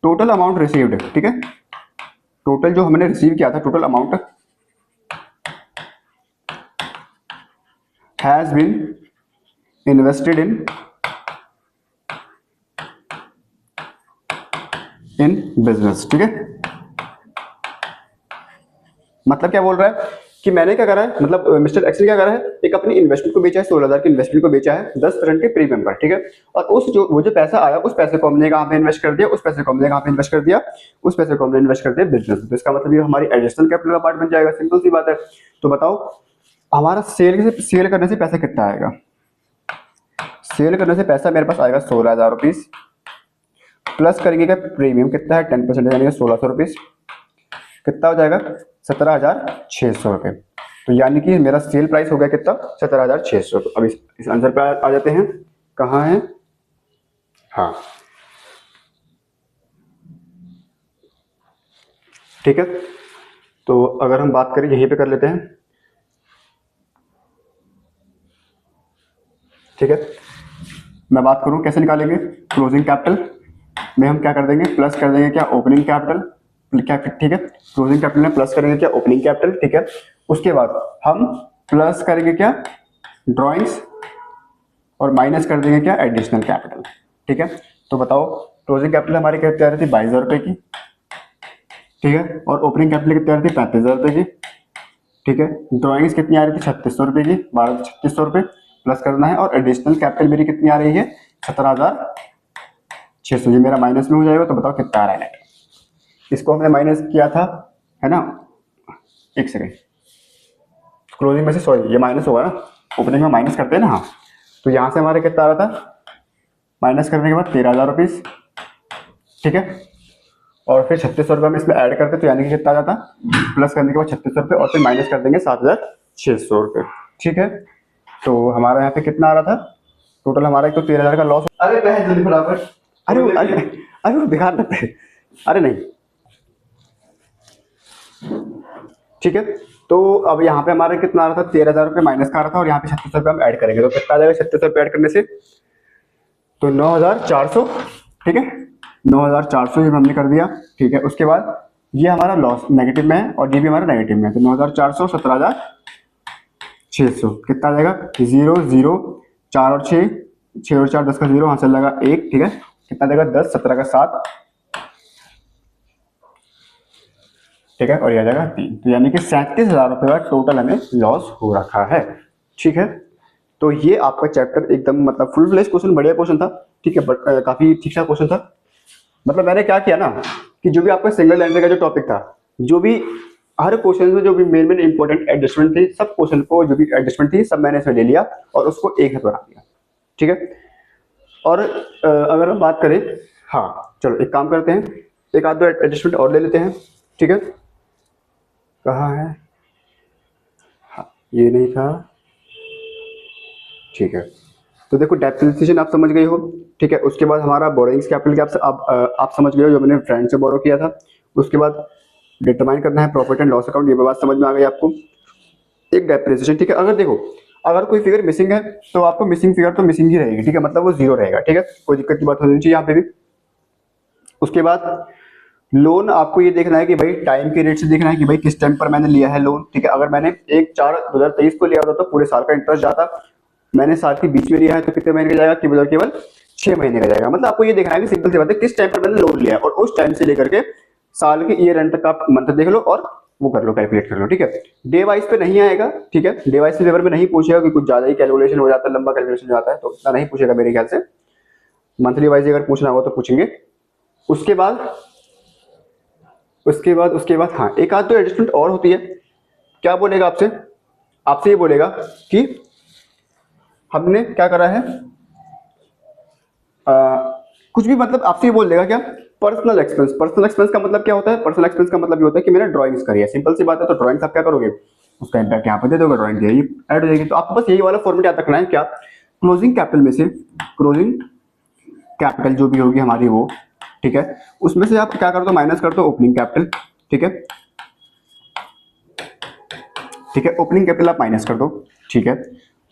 टोटल अमाउंट रिसीव्ड, ठीक है, टोटल जो हमने रिसीव किया था, total amount has been invested in business, ठीक है। मतलब क्या बोल रहा है कि मैंने क्या करा है, मतलब मिस्टर एक्स ने क्या करा है, एक अपनी इन्वेस्टमेंट को बेचा है, 16,000 की इन्वेस्टमेंट को बेचा है 10% के प्रीमियम पर, ठीक है। और उस वो जो पैसा आया, उस पैसे को हमने कहाँ पे इन्वेस्ट कर दिया, उस पैसे को हमने कहाँ पे इन्वेस्ट कर दिया, उस पैसे को हमने इन्वेस्ट कर दिया बिजनेस। तो इसका मतलब ये हमारी एडिशनल कैपिटल का पार्ट बन जाएगा, सिंपल सी बात है। तो बताओ हमारा सेल करने से पैसा कितना आएगा, सेल करने से पैसा मेरे पास आएगा 16,000 रुपीज, प्लस करेंगे क्या प्रीमियम कितना है 10% यानी 1,600 रुपीज, कितना हो जाएगा 17,600 रुपये। तो यानी कि मेरा सेल प्राइस हो गया कितना 17,600। तो अब इस आंसर पे आ जाते हैं, कहाँ है, हाँ ठीक है। तो अगर हम बात करें यहीं पे कर लेते हैं, ठीक है। मैं बात करूं कैसे निकालेंगे, क्लोजिंग कैपिटल में हम क्या कर देंगे, प्लस कर देंगे क्या ओपनिंग कैपिटल, क्या ठीक है, क्लोजिंग कैपिटल में प्लस करेंगे क्या ओपनिंग कैपिटल, ठीक है। उसके बाद हम प्लस करेंगे क्या ड्राइंग्स और माइनस कर देंगे क्या एडिशनल कैपिटल, ठीक है। तो बताओ क्लोजिंग कैपिटल हमारी कितनी आ रही थी 22,000 रुपये की, ठीक है, और ओपनिंग कैपिटल कितनी आ रही थी 35,000 रुपये की, ठीक है। ड्राइंग्स कितनी आ रही थी 3600 रुपये की, 3600 रुपये प्लस करना है, और एडिशनल कैपिटल मेरी कितनी आ रही है 17,600, ये मेरा माइनस में हो जाएगा। तो बताओ कितना आ रहा है नेट, इसको हमने माइनस किया था, है ना, एक सेकेंड, क्लोजिंग में से सॉरी ये माइनस होगा ना, ओपनिंग में माइनस करते हैं ना, हाँ। तो यहाँ से हमारे कितना आ रहा था, माइनस करने के बाद 13,000 रुपीज, ठीक है, और फिर 3600 रुपये हम इसमें ऐड करते तो यानी कि कितना आ जाता, प्लस करने के बाद 3600 रुपये और फिर माइनस कर देंगे 7,600 रुपये, ठीक है। तो हमारा यहाँ पे कितना आ रहा था टोटल, हमारा एक तो 13,000 का लॉस। अरे मैं जल्दी फटाफट, अरे अरे वो बेकार लगता है, अरे नहीं, ठीक है। तो अब यहाँ पे हमारा कितना आ रहा था 13,000 रुपये माइनस का आ रहा था, और यहाँ पे 3600 रुपये हम ऐड करेंगे तो कितना आ जाएगा 3600 रुपये ऐड करने से, तो 9,400, ठीक है, 9,400 ये हमने कर दिया, ठीक है। उसके बाद ये हमारा लॉस नेगेटिव में है और ये भी हमारा नेगेटिव में है, तो 9,400 17,600 कितना आ जाएगा 0 0 4 और 6 6 और 4 10 का 0, हासिल लगा 1, ठीक है, कितना देगा 10 17 का 7, ठीक है, और यह आ जाएगा 3। तो यानी कि 37,000 रुपये का टोटल हमें लॉस हो रखा है, ठीक है। तो ये आपका चैप्टर एकदम मतलब फुल फ्लेश क्वेश्चन, बढ़िया क्वेश्चन था, ठीक है, बट काफी ठीक ठाक क्वेश्चन था। मतलब मैंने क्या किया ना कि जो भी आपका सिंगल एंट्री का जो टॉपिक था, जो भी हर क्वेश्चन में जो भी मेन इंपॉर्टेंट एडजस्टमेंट थी, सब क्वेश्चन को जो भी एडजस्टमेंट थी सब मैंने इसमें ले लिया और उसको एक हाथ बना दिया, ठीक है। और अगर हम बात करें, हाँ चलो एक काम करते हैं, एक आध दो एडजस्टमेंट और ले लेते हैं, ठीक है। कहाँ है, हाँ ये नहीं था, ठीक है। तो देखो डेप्रिसिएशन आप समझ गए हो, ठीक है। उसके बाद हमारा बोरोइंग्स कैपिटल के आप समझ गए हो, जो मैंने फ्रेंड से बोरो किया था। उसके बाद डिटरमाइन करना है प्रॉफिट एंड लॉस अकाउंट, ये बात समझ में आ गई आपको। एक डेप्रिसिएशन, ठीक है। अगर देखो अगर कोई फिगर मिसिंग है तो आपको मिसिंग फिगर तो मिसिंग ही रहेगी, ठीक है, मतलब वो जीरो रहेगा, ठीक है, कोई दिक्कत की बात होनी चाहिए यहाँ पे भी। उसके बाद लोन आपको ये देखना है कि भाई टाइम के रेट से देखना है कि भाई किस टाइम पर मैंने लिया है लोन, ठीक है। अगर मैंने 1/4/2023 को लिया होता तो पूरे साल का इंटरेस्ट जाता, मैंने साल के बीच में लिया है तो कितने महीने का जाएगा, केवल 6 महीने का जाएगा। मतलब आपको ये देखना है कि सिंपल सी बात है किस टाइम पर मैंने लोन लिया है, और उस टाइम से लेकर के साल के ईयर एंड तक आप मंथ देख लो और वो कर लो, कैलकुलेट कर लो, ठीक है। डे वाइज पे नहीं आएगा, ठीक है, डे वाइज पेपर में नहीं पूछेगा कि कुछ ज्यादा ही कैलकुलेशन हो जाता है, लंबा कैलकुलेशन हो जाता है, तो उतना नहीं पूछेगा मेरे ख्याल से। मंथली वाइज अगर पूछना हो तो पूछेंगे। उसके बाद हाँ एक आध दो एडजस्टमेंट और होती है। क्या बोलेगा आपसे ये बोलेगा कि हमने क्या करा है, कुछ भी, मतलब आपसे ये बोल देगा क्या पर्सनल एक्सपेंस का मतलब क्या होता है, पर्सनल एक्सपेंस का मतलब ये होता है कि मैंने ड्राइंग्स करी है, सिंपल सी बात है। तो ड्राइंग्स आप क्या करोगे, उसका इम्पैक्ट यहाँ पे दे दोगे, ड्राइंग ये ऐड हो जाएगी। तो आपको बस यही वाला फॉर्मेट याद रखना है, क्या क्लोजिंग कैपिटल में से क्लोजिंग कैपिटल जो भी होगी हमारी वो ठीक है। उसमें से आप क्या कर दो, माइनस कर दो ओपनिंग कैपिटल, ठीक है, ठीक है, ओपनिंग कैपिटल आप माइनस कर दो, ठीक है।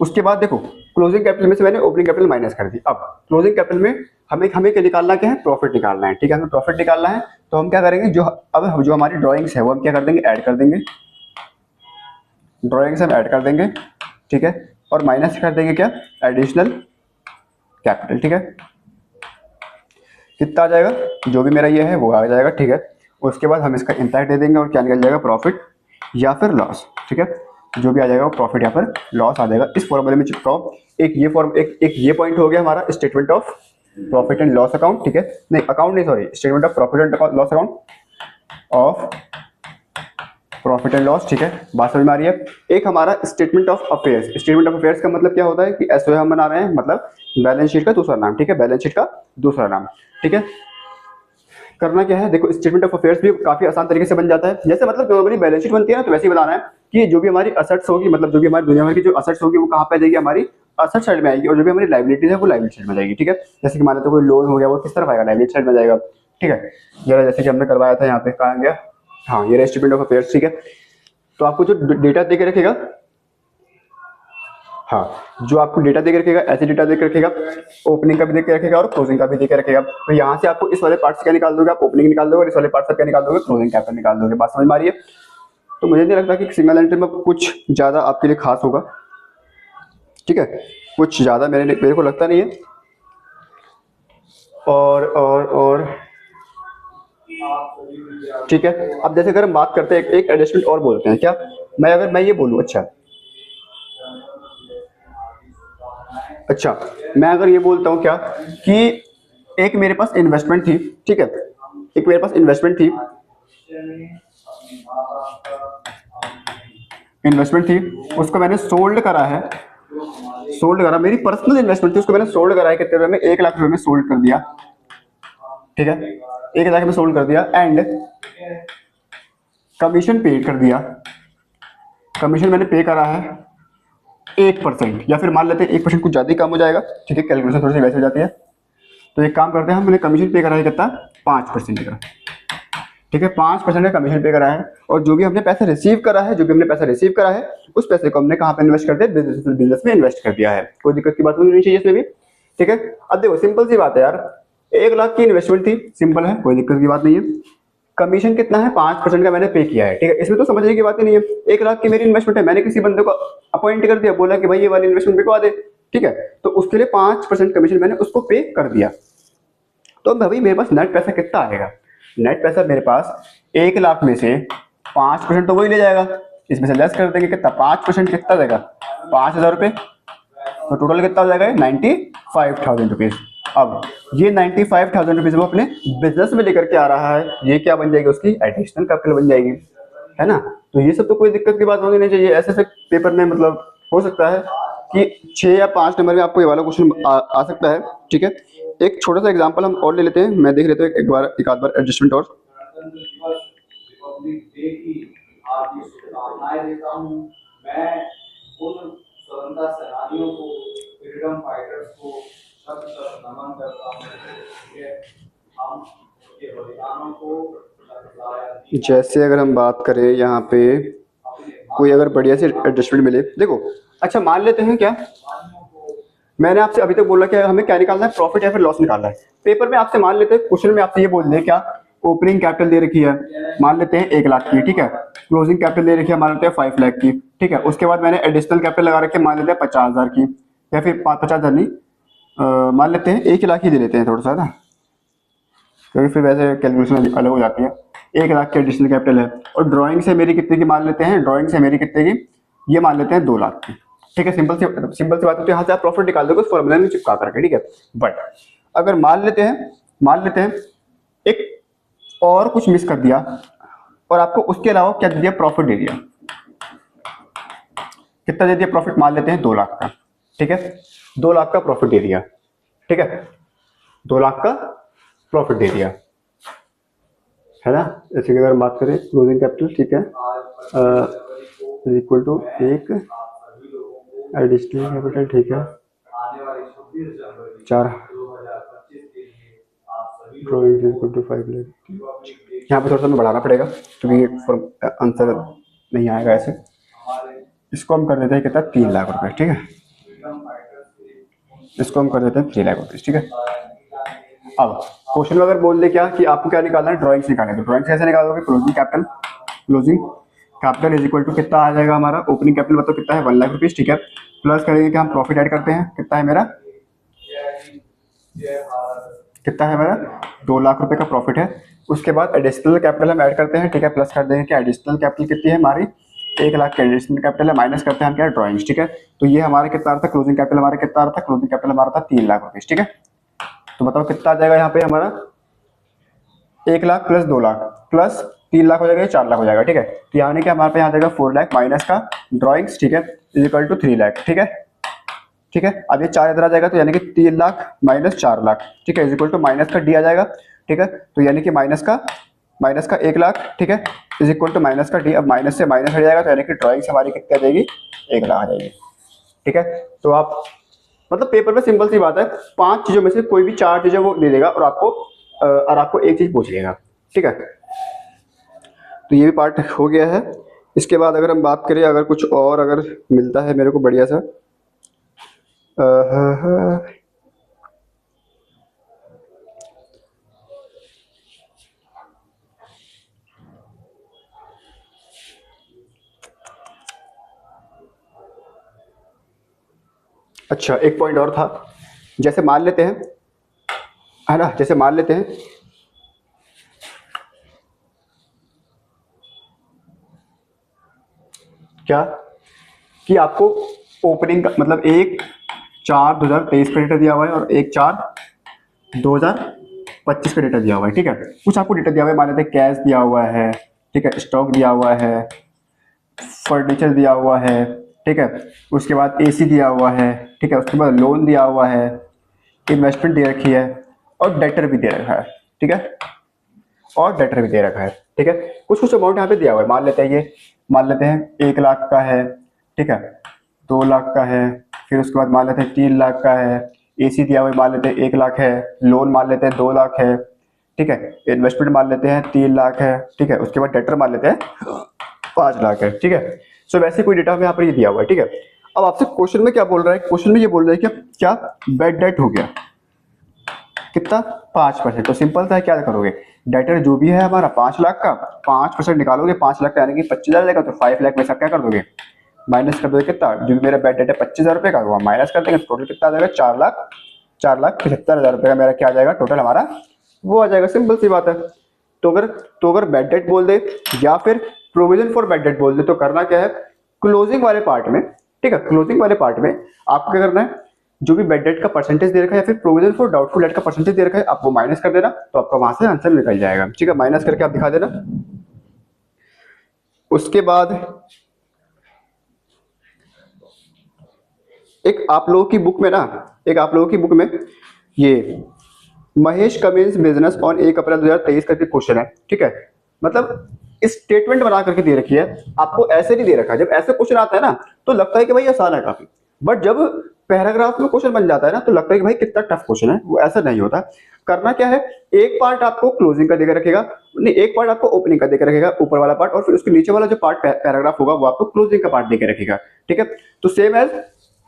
उसके बाद देखो क्लोजिंग कैपिटल में से मैंने ओपनिंग कैपिटल माइनस कर दी। अब क्लोजिंग कैपिटल में हमें हमें क्या निकालना, क्या है, प्रॉफिट निकालना है, ठीक है। हमें प्रॉफिट निकालना है तो हम क्या करेंगे, जो अब जो हमारी ड्राइंग्स है वो हम क्या कर देंगे, ऐड कर देंगे, ड्राइंग्स हम ऐड कर देंगे, ठीक है, और माइनस कर देंगे क्या, एडिशनल कैपिटल, ठीक है। कितना आ जाएगा, जो भी मेरा ये है वो आ जाएगा, ठीक है। उसके बाद हम इसका इम्पैक्ट दे देंगे और क्या निकल जाएगा, प्रॉफिट या फिर लॉस, ठीक है। जो भी आ जाएगा वो प्रॉफिट या फिर लॉस आ जाएगा। इस फॉर्मूले में चिपकाओ। एक ये फॉर्म एक ये पॉइंट हो गया हमारा statement of profit and loss account, ठीक है, नहीं अकाउंट नहीं, sorry, statement of profit and loss account of profit and loss, ठीक है, बात समझ में आ रही है। एक हमारा statement of affairs, statement of affairs का मतलब क्या होता है कि एसओए हम बना रहे हैं, मतलब बैलेंस शीट का दूसरा नाम, ठीक है, बैलेंस शीट का दूसरा नाम, ठीक है। करना क्या है, देखो स्टेटमेंट ऑफ अफेयर्स भी काफी आसान तरीके से बन जाता है। जैसे मतलब नॉर्मली बैलेंस शीट बनती है ना, तो वैसे ही बनाना है कि जो भी हमारी असेट्स होगी, मतलब जो भी हमारी दुनिया भर की जो असेट्स होगी वो कहाँ पे जाएगी, हमारी असेट साइड में आएगी, और जो भी हमारी लाइबिलिटीज है वो लाइबिलिटी साइड में जाएगी, ठीक है। जैसे कि मान लो तो कोई लोन हो गया, वो किस तरफ आएगा, लाइबिलिटी साइड में जाएगा, ठीक है। जरा जैसे कि हमने करवाया था यहाँ पे, कहाँ गया, हाँ ये स्टेटमेंट ऑफ अफेयर्स, ठीक है। तो आपको जो डेटा दे के रखेगा, हाँ जो आपको डेटा दे के रखेगा, ऐसे डेटा दे के रखेगा, ओपनिंग का भी दे के रखेगा और क्लोजिंग का भी दे के रखेगा। तो यहाँ से आपको इस वाले पार्ट से क्या निकाल दोगे, आप ओपनिंग निकाल दोगे, और इस वाले पार्ट से क्या निकाल दोगे, क्लोजिंग कैपिटल निकाल दोगे। बात समझ में आ रही है। तो मुझे नहीं लगता कि सिंगल एंट्री में कुछ ज्यादा आपके लिए खास होगा, ठीक है, कुछ ज्यादा मेरे को लगता नहीं है। और ठीक है। अब जैसे अगर हम बात करते हैं, एक एडजस्टमेंट और बोलते हैं क्या, अगर मैं ये बोलूँ, अच्छा मैं अगर ये बोलता हूँ क्या कि एक मेरे पास इन्वेस्टमेंट थी, ठीक है, एक मेरे पास इन्वेस्टमेंट थी, उसको मैंने सोल्ड करा है, सोल्ड करा, मेरी पर्सनल इन्वेस्टमेंट थी, उसको मैंने सोल्ड करा है, कितने रुपए में, 1 लाख रुपए में सोल्ड कर दिया, ठीक है, 1 लाख में सोल्ड कर दिया, एंड कमीशन पे कर दिया। कमीशन मैंने पे करा है 1%, या फिर मान लेते हैं 1% कुछ ज्यादा ही कम हो जाएगा, ठीक है, कैलकुलेशन थोड़ी सी वैसे हो जाती है। तो एक काम करते हैं, हमने कमीशन पे करा है कितना, 5% का, ठीक है, 5% का कमीशन पे करा है। और जो भी हमने पैसा रिसीव करा है, उस पैसे को हमने कहाँ पे इन्वेस्ट कर दिया, बिजनेस में इन्वेस्ट कर दिया है। कोई दिक्कत की बात नहीं चाहिए इसमें भी, ठीक है। अब देखो सिंपल सी बात है यार, 1 लाख की इन्वेस्टमेंट थी, सिंपल है, कोई दिक्कत की बात नहीं है। कमीशन कितना है, 5% का मैंने पे किया है, ठीक है, इसमें तो समझने की बात ही नहीं है। 1 लाख की मेरी इन्वेस्टमेंट है, मैंने किसी बंदे को अपॉइंट कर दिया, बोला कि भाई ये वाली इन्वेस्टमेंट पे करवा दे, ठीक है, तो उसके लिए 5% कमीशन मैंने उसको पे कर दिया। तो भाई मेरे पास नेट पैसा कितना आएगा, नेट पैसा मेरे पास 1 लाख में से 5% तो वही ले जाएगा, इसमें से लेस कर देंगे, कितना, 5% कितना देगा, 5,000 रुपये, तो टोटल कितना हो जाएगा, 95,000 रुपीज। अब ये 95,000 रुपीज वो अपने बिजनेस में लेकर के आ रहा है, ये क्या बन जाएगी, उसकी एडिशनल कैपिटल बन जाएगी, है ना। तो ये सब तो कोई दिक्कत की बात होनी नहीं चाहिए। ऐसे पेपर में मतलब हो सकता है कि 6 या 5 नंबर में आपको ये वाला क्वेश्चन आ सकता है, ठीक है। एक छोटा सा एग्जांपल हम और ले लेते हैं, मैं देख लेते हैं एक आध बार एडजस्टमेंट और। स्वतंत्रता सेनानियों को, फ्रीडम फाइटर्स को शत शत नमन करता हूं, हम उनके बलिदानों को। जैसे अगर हम बात करें यहाँ पे, कोई अगर बढ़िया से एडजस्टमेंट मिले, देखो अच्छा मान लेते हैं क्या, मैंने आपसे अभी तक बोला कि हमें क्या निकालना है, प्रॉफिट या फिर लॉस निकालना है। पेपर में आपसे मान लेते हैं, क्वेश्चन में आपसे ये बोल दें क्या, ओपनिंग कैपिटल दे रखी है, मान लेते हैं 1 लाख की, ठीक है, क्लोजिंग कैपिटल दे रखी है, मान लेते हैं 5 लाख की, ठीक है। उसके बाद मैंने एडिशनल कैपिटल लगा रखी है, मान लेते हैं 50,000 की, या फिर 50,000 नहीं, मान लेते हैं 1 लाख ही दे लेते हैं थोड़ा सा ना, क्योंकि फिर वैसे कैलकुलेशन अलग हो जाती है। 1 लाख की एडिशनल कैपिटल है, और ड्राइंग से मेरी कितने की मान लेते हैं, ड्राइंग से मेरी कितने की, ये मान लेते हैं 2 लाख की, ठीक है। सिंपल सी बात है, तो यहाँ से आप प्रॉफिट निकाल दोगे उस फॉर्मूले में चिपका करके, ठीक है। बट अगर मान लेते हैं एक और कुछ मिस कर दिया, और आपको उसके अलावा क्या दे दिया, प्रॉफिट दे दिया, कितना दे दिया प्रॉफिट, मान लेते हैं 2 लाख का, ठीक है, 2 लाख का प्रॉफिट दे दिया, ठीक है, 2 लाख का प्रॉफिट दे दिया, है ना। जैसे कि अगर बात करें क्लोजिंग कैपिटल, ठीक है, इक्वल टू 1 एडिशनल कैपिटल, ठीक है, 4, ड्राइंग इक्वल टू 5 लाख। यहाँ पे थोड़ा सा हमें बढ़ाना पड़ेगा क्योंकि आंसर नहीं आएगा ऐसे। इसको हम कर देते हैं कितना, 3 लाख रुपए, ठीक है। इसको हम कर देते हैं 3 लाख रुपए, ठीक है। अब क्वेश्चन में अगर बोल दे क्या कि आपको क्या निकालना है, ड्राइंग्स निकालना है, तो ड्राइंग्स कैसे निकालोगे, closing capital is equal to कितना आ जाएगा हमारा, ओपनिंग कैपिटल मतलब कितना है 1 लाख रुपीज, ठीक है। प्लस करेंगे कि हम प्रॉफिट ऐड करते हैं, कितना है मेरा, कितना है मेरा 2 लाख रुपए का प्रॉफिट है। उसके बाद एडिशनल कैपिटल हम ऐड करते हैं, ठीक है। प्लस कर देंगे कि एडिशनल कैपिटल कितनी है हमारी, 1 लाख की एडिशनल कैपिटल है, माइनस करते हैं हम क्या, ड्राइंग्स, ठीक है। तो ये हमारा कितना आ रहा था, क्लोजिंग कैपिटल हमारा कितना आ रहा था, क्लोजिंग कैपिटल हमारा था 3 लाख रुपीज, ठीक है। तो बताओ कितना आ जाएगा यहाँ पे हमारा, 1 लाख प्लस 2 लाख प्लस 3 लाख हो जाएगा, 4 लाख हो जाएगा, ठीक है। तो यानी कि हमारे पे यहाँ जाएगा 4 लाख माइनस का ड्राइंग्स, ठीक है, इज इक्वल टू 3 लाख, ठीक है, ठीक है। अब ये 4 इधर आ जाएगा तो यानी कि 3 लाख माइनस 4 लाख, ठीक है, इज इक्वल टू माइनस का डी आ जाएगा, ठीक है। तो यानी कि माइनस का 1 लाख, ठीक है, इज इक्वल टू माइनस का डी। अब माइनस से माइनस हट जाएगा तो यानी कि ड्राइंग्स हमारी कितनी आ जाएगी, 1 लाख आ जाएगी, ठीक है। तो आप मतलब पेपर में सिंपल सी बात है, 5 चीजों में से कोई भी 4 चीजें वो दे देगा और आपको एक चीज पूछ लेगा, ठीक है। तो ये भी पार्ट हो गया है। इसके बाद अगर हम बात करें, अगर कुछ और अगर मिलता है मेरे को बढ़िया सा, अच्छा एक पॉइंट और था, जैसे मान लेते हैं, है ना, जैसे मान लेते हैं क्या कि आपको ओपनिंग का मतलब 1/4/2023 का डेटा दिया हुआ है और 1/4/2025 का डेटा दिया हुआ है, ठीक है। कुछ आपको डेटा दिया हुआ है, मान लेते हैं कैश दिया हुआ है, ठीक है, स्टॉक दिया हुआ है, फर्नीचर दिया हुआ है, ठीक है, उसके बाद एसी दिया हुआ है, ठीक है, उसके बाद लोन दिया हुआ है, इन्वेस्टमेंट दे रखी है और डेटर भी दे रखा है, ठीक है, और डेटर भी दे रखा है, ठीक है। कुछ कुछ अमाउंट यहाँ पे दिया हुआ है, मान लेते हैं ये, मान लेते हैं 1 लाख का है, ठीक है, 2 लाख का है, फिर उसके बाद मान लेते हैं 3 लाख का है, एसी दिया हुआ है मान लेते हैं 1 लाख है, लोन मान लेते हैं 2 लाख है, ठीक है, इन्वेस्टमेंट मान लेते हैं 3 लाख है, ठीक है, उसके बाद डेटर मान लेते हैं 5 लाख है, ठीक है। सो वैसे कोई डेटा हमें यहाँ पर ये दिया हुआ है, ठीक है। अब आपसे क्वेश्चन में क्या बोल रहा है, क्वेश्चन में ये बोल रहा है कि क्या बैड डेट हो गया, कितना 5%। तो सिंपल सा है, क्या करोगे, डेटर जो भी है हमारा 5 लाख का 5% निकालोगे, 5 लाख का यानी कि 25,000 जाएगा, तो 5 लाख में से क्या कर दोगे, माइनस कर दोगे कितना, जो भी मेरा बैड डेट है 25,000 रुपये का, वो माइनस कर देंगे, टोटल कितना आ जाएगा, 4,75,000 रुपये का मेरा क्या आ जाएगा टोटल हमारा, वो आ जाएगा। सिंपल सी बात है। तो अगर बैड डेट बोल दे या फिर प्रोविजन फॉर बैड डेट बोल दे, तो करना क्या है, क्लोजिंग वाले पार्ट में, ठीक है, क्लोजिंग वाले पार्ट में आपको क्या करना है, जो भी बैड डेट का परसेंटेज दे रखा है या फिर प्रोविजन फॉर डाउटफुल डेट का परसेंटेज दे रखा है, आप वो माइनस कर देना, तो आपका वहां से आंसर निकल जाएगा, ठीक है, माइनस करके आप दिखा देना। उसके बाद एक आप लोगों की बुक में ये महेश कमिंस बिजनेस ऑन 1 अप्रैल 2023 करके क्वेश्चन है, ठीक है। मतलब स्टेटमेंट बना करके दे रखी है, आपको ऐसे नहीं दे रखा है। जब ऐसे क्वेश्चन आता है ना तो लगता है कि भाई आसान है काफी, बट जब पैराग्राफ में क्वेश्चन बन जाता है ना तो लगता है कि भाई कितना टफ क्वेश्चन है, वो ऐसा नहीं होता। करना क्या है, एक पार्ट आपको क्लोजिंग का देकर रखेगा, नहीं एक पार्ट आपको ओपनिंग का देकर रखेगा, ऊपर वाला पार्ट, और फिर उसके नीचे वाला जो पार्ट पैराग्राफ होगा वो आपको क्लोजिंग का पार्ट देकर रखेगा, ठीक है। तो सेम एज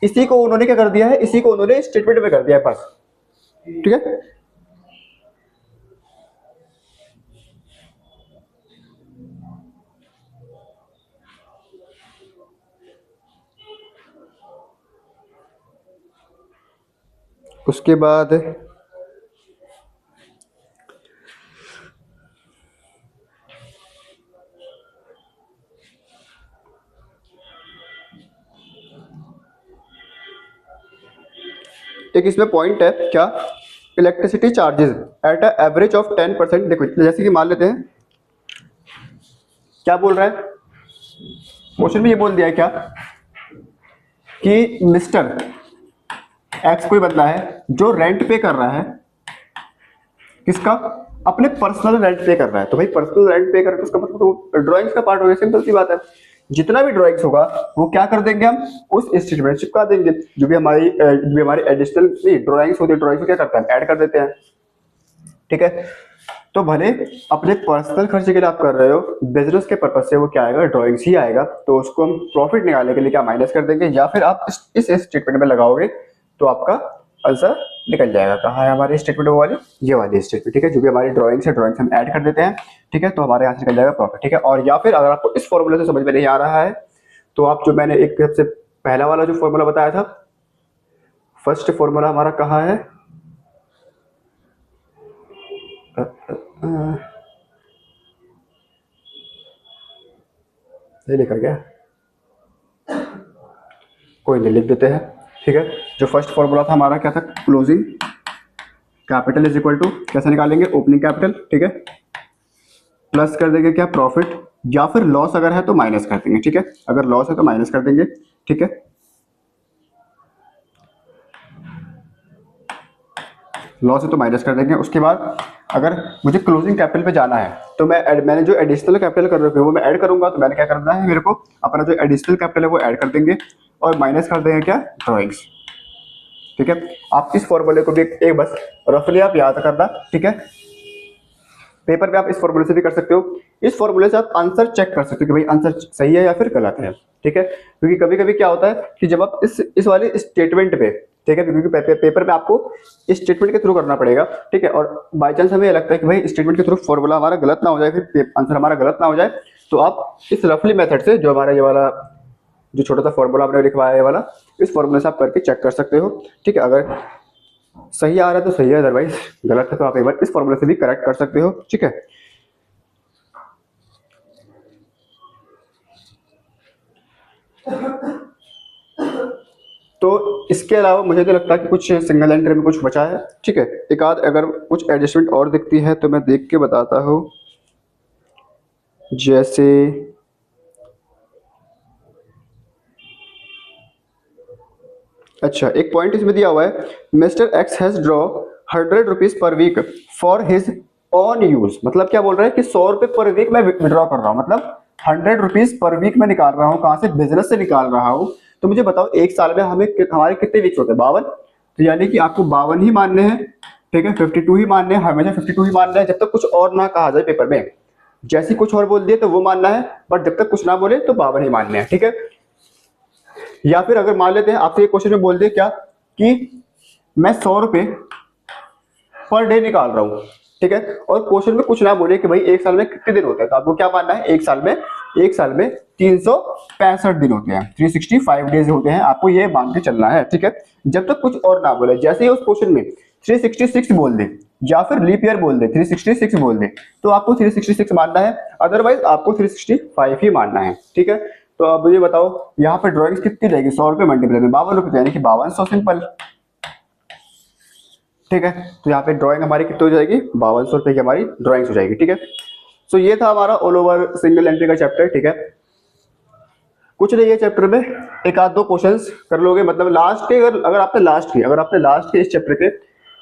इसी को उन्होंने क्या कर दिया है, इसी को उन्होंने स्टेटमेंट में कर दिया है बस, ठीक है। उसके बाद एक इसमें पॉइंट है क्या, electricity charges at a average of 10%। देखो जैसे कि मान लेते हैं, क्या बोल रहा है क्वेश्चन में, ये बोल दिया है क्या कि मिस्टर एक्स कोई बंदा है जो रेंट पे कर रहा है, किसका, अपने पर्सनल रेंट पे कर रहा है। तो भाई पर्सनल रेंट पे कर रहा है उसका मतलब ड्राइंग्स का पार्ट हो गया, सिंपल सी बात है। जितना भी ड्राइंग्स होगा वो क्या कर देंगे हम, उस स्टेटमेंट चिपका देंगे। जो भी हमारी एडिशनल ड्राइंग्स होती है, ड्राइंग्स को क्या करते हैं, ऐड कर देते हैं, ठीक है। तो भले अपने पर्सनल खर्चे के लिए आप कर रहे हो, बिजनेस के पर्पज से वो क्या आएगा, ड्राइंग्स ही आएगा। तो उसको हम प्रॉफिट निकालने के लिए क्या माइनस कर देंगे, या फिर आप इस स्टेटमेंट में लगाओगे तो आपका आंसर निकल जाएगा। कहाँ है हमारी स्टेटमेंट वाली, ये वाली स्टेटमेंट, ठीक है। जो भी हमारी ड्राइंग्स है, ड्राइंग्स हम ऐड कर देते हैं, ठीक है। तो हमारे यहाँ से निकल जाएगा प्रॉफिट, ठीक है। और या फिर अगर आपको इस फॉर्मूले से समझ में नहीं आ रहा है तो आप जो मैंने एक सबसे पहला वाला जो फॉर्मूला बताया था, फर्स्ट फॉर्मूला हमारा कहाँ है, ये लिखा गया, कोई नहीं, लिख देते हैं, ठीक है। जो फर्स्ट फॉर्मूला था हमारा क्या था, closing capital is equal to कैसे निकालेंगे, ओपनिंग कैपिटल, ठीक है, प्लस कर देंगे क्या, प्रॉफिट, या फिर लॉस अगर है तो माइनस कर देंगे, ठीक है। अगर लॉस है तो माइनस कर देंगे, ठीक है। लॉस है तो माइनस कर देंगे। उसके बाद अगर मुझे क्लोजिंग कैपिटल पे जाना है तो मैंने जो एडिशनल कैपिटल कर रखे हैं वो मैं ऐड करूंगा। तो मैंने क्या करना है, मेरे को अपना जो एडिशनल कैपिटल है वो ऐड कर देंगे और माइनस कर देंगे क्या, ड्राइंग्स, ठीक है। आप इस फॉर्मूले को भी एक बस रफली आप याद करना, ठीक है। पेपर पे आप इस फॉर्मूले से भी कर सकते हो। इस फॉर्मूले से आप आंसर चेक कर सकते हो कि भाई आंसर सही है या फिर गलत है, ठीक है। क्योंकि कभी कभी क्या होता है कि जब आप इस वाले स्टेटमेंट पे, ठीक है, क्योंकि पेपर में आपको स्टेटमेंट के थ्रू करना पड़ेगा, ठीक है। और बाई चांस हमें लगता है कि भाई स्टेटमेंट के थ्रू फॉर्मूला हमारा गलत ना हो जाए, फिर आंसर हमारा गलत ना हो जाए, तो आप इस रफली मेथड से जो हमारा ये वाला जो छोटा सा फॉर्मूला आपने लिखवाया है वाला, इस फॉर्मूले से आप करके चेक कर सकते हो, ठीक है। अगर सही आ रहा है तो सही है, अदरवाइज गलत है तो आप एक बार इस फॉर्मूले से भी करेक्ट कर सकते हो, ठीक है। तो इसके अलावा मुझे तो लगता है कि कुछ सिंगल एंट्री में कुछ बचा है, ठीक है। एक आध अगर कुछ एडजस्टमेंट और दिखती है तो मैं देख के बताता हूँ। जैसे अच्छा, एक पॉइंट इसमें दिया हुआ है, mister X has draw 100 rupees per week for his own use. मतलब क्या बोल रहा है कि 100 रुपए पर वीक मैं विड्रॉ कर रहा हूँ, मतलब 100 रुपीज पर वीक मैं निकाल रहा हूँ। कहाँ से, बिजनेस से निकाल रहा हूँ। तो मुझे बताओ एक साल में हमारे कितने वीक्स होते हैं, 52। तो यानी कि आपको 52 ही मानने हैं, ठीक है, 52 ही मानने हैं, हमेशा 52 ही मानना है जब तक कुछ और ना कहा जाए पेपर में। जैसे कुछ और बोल दिए तो वो मानना है, बट जब तक कुछ ना बोले तो 52 ही मानने हैं, ठीक है। या फिर अगर मान लेते हैं आपसे एक क्वेश्चन में बोल दे क्या कि मैं 100 रुपए पर डे निकाल रहा हूँ, ठीक है, और क्वेश्चन में कुछ ना बोले कि भाई एक साल में कितने दिन होते हैं, तो आपको क्या मानना है, एक साल में 365 दिन होते हैं, 365 डेज होते हैं, आपको ये मान के चलना है, ठीक है। जब तक कुछ और ना बोले, जैसे ही उस क्वेश्चन में 366 बोल दे या फिर लीप ईयर बोल दे, 366 बोल दे, तो आपको 366 मानना है, अदरवाइज आपको 365 ही मानना है, ठीक है। तो अब मुझे बताओ यहाँ पे ड्राइंग्स कितनी रहेगी, 100 रुपए मल्टीप्लाई में 52 रुपए, यानी कि 5200, सिंपल, ठीक है। तो यहाँ पे ड्राइंग हमारी कितनी हो जाएगी, 5200 रुपए की हमारी ड्राइंग्स हो जाएगी, ठीक है। सो ये था हमारा ऑल ओवर सिंगल एंट्री का चैप्टर, ठीक है। कुछ नहीं है चैप्टर में, एक आध दो क्वेश्चंस कर लोगे, मतलब लास्ट के अगर आपने लास्ट के इस चैप्टर के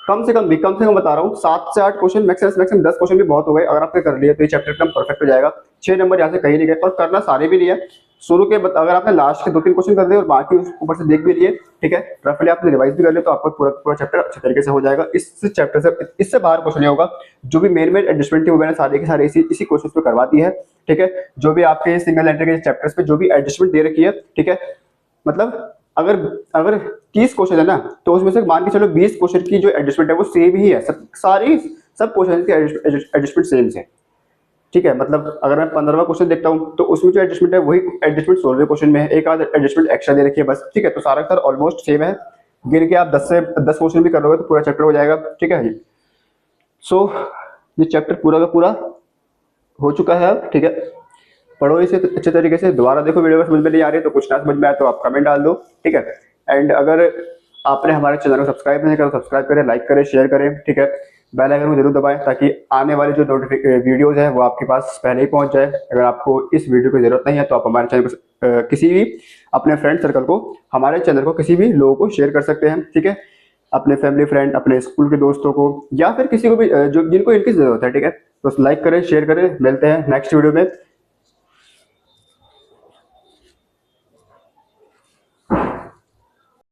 कम से कम बता रहा हूँ 7 से 8 क्वेश्चन, मैक्सिमम 10 क्वेश्चन भी बहुत हो गए। अगर आपने कर लिया तो ये चैप्टर एकदम परफेक्ट हो जाएगा। 6 नंबर यहाँ से कहीं नहीं गए, और करना सारे भी नहीं है शुरू के, अगर आपने लास्ट के 2-3 क्वेश्चन कर दिए और बाकी ऊपर से देख भी लिए, ठीक है, रफली आपने रिवाइज भी कर लिया, तो आपका पूरा चैप्टर अच्छे तरीके से हो जाएगा। इस चैप्टर से इससे बाहर क्वेश्चन नहीं होगा। जो भी मेन एडजस्टमेंट थी वो मैंने सारे के सारे इसी क्वेश्चन पे करवा दी है, ठीक है। जो भी आपके सिंगल एंट्री के चैप्टर्स पे जो भी एडजस्टमेंट दे रखी है, ठीक है, मतलब अगर 30 क्वेश्चन है ना, तो उसमें से मान के चलो 20 क्वेश्चन की जो एडजस्टमेंट है वो सेम ही है, सब क्वेश्चन की एडजस्टमेंट सेम है, ठीक है। मतलब अगर मैं 15वां क्वेश्चन देखता हूँ तो उसमें जो एडजस्टमेंट है वही एडजस्टमेंट 16वें क्वेश्चन में है, एक आध एडजस्टमेंट एक्स्ट्रा दे रखी है बस, ठीक है। तो सारा ऑलमोस्ट सेम है। गिन के आप 10 क्वेश्चन भी कर लोगे तो पूरा चैप्टर हो जाएगा, ठीक है। सो ये चैप्टर पूरा का पूरा हो चुका है अब, ठीक है। पढ़ो इसे अच्छे तरीके से, दोबारा देखो, वीडियो में समझ में नहीं आ रही तो कुछ ना समझ में आए तो आप कमेंट डाल दो, ठीक है। एंड अगर आपने हमारे चैनल को सब्सक्राइब नहीं करा तो सब्सक्राइब करें, लाइक करें, शेयर करें, ठीक है। बेल आइकन को जरूर दबाएं ताकि आने वाली जो वीडियोस है वो आपके पास पहले ही पहुंच जाए। अगर आपको इस वीडियो की जरूरत नहीं है तो आप हमारे चैनल को किसी भी अपने फ्रेंड सर्कल को, हमारे चैनल को किसी भी लोगों को शेयर कर सकते हैं, ठीक है। अपने फैमिली फ्रेंड, अपने स्कूल के दोस्तों को, या फिर किसी को भी जो जिनको इनकी जरूरत है, ठीक है। तो लाइक करें, शेयर करें। मिलते हैं नेक्स्ट वीडियो में।